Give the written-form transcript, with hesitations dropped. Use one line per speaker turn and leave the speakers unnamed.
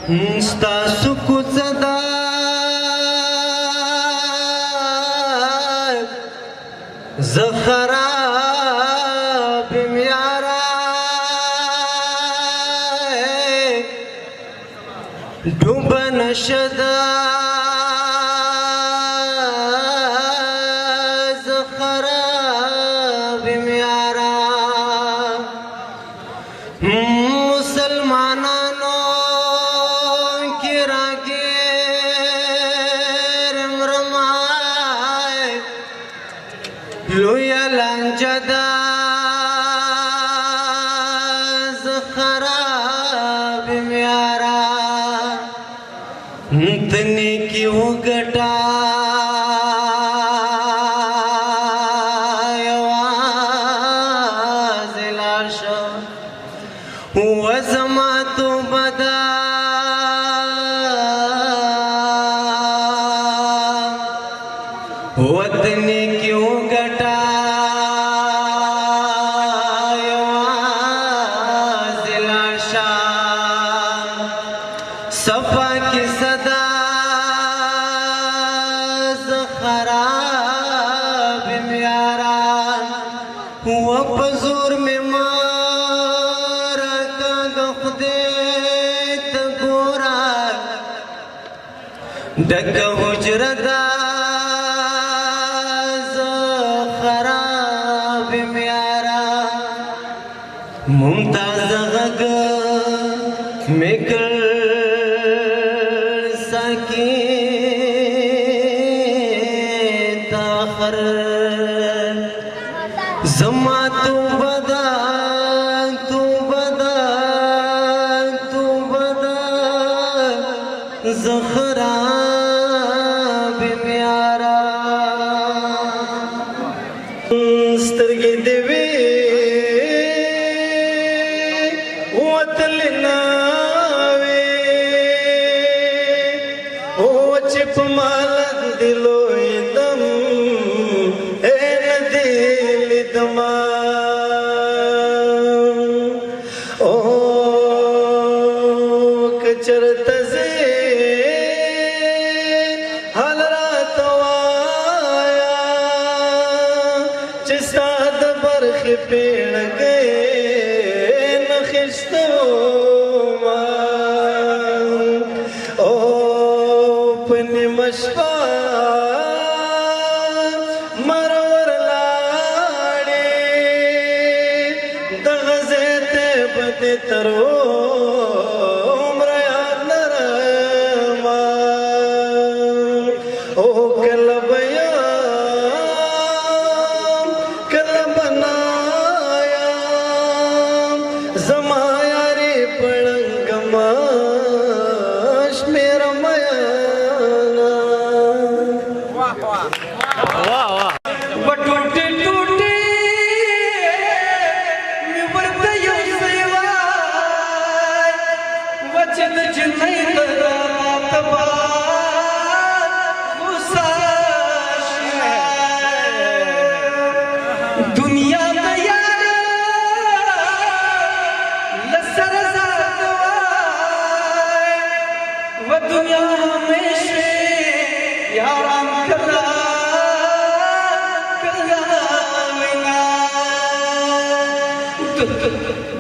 ستاسو کوڅه ده زه خراب یم یاره ډوبه نشه ده زه خراب یم یاره مسلمانانو کې راګیر مرمای لویه لانجه ده زه خراب یم یاره ته نیکي وګټه یوازې لاړ شه وزما توبه ده ته نیکي وګټه یوازې لاړ شه صفا کیسه ده زه خراب یم یاره و په زور مې مه راکه د خدای ته ګوره ډکه حجره ده زه خراب یم یاره ممتازه غږ مې کړ تاخر زما توبه ده توبه ده توبه ده زه خراب یم یاره سترګې دې وي وتلې نه چې په مالت دی لوی دم اے ندی لیدما او کچرته زی حال راته وایا چې ستا د برخې پیړګۍ نخیستو مشپا مرور لاړې د غزې ته بدې تر عمره یاد لرمه او کله به یم کله به نه یم زما یارې پړنګمه شمېرمه ټوټې ټوټې مې ورته یو ځای وای وچې د جنۍ ته راته غوسه شي دنیا د یاره له سره ځاته وای و دنیا همیشه یاران کله Good.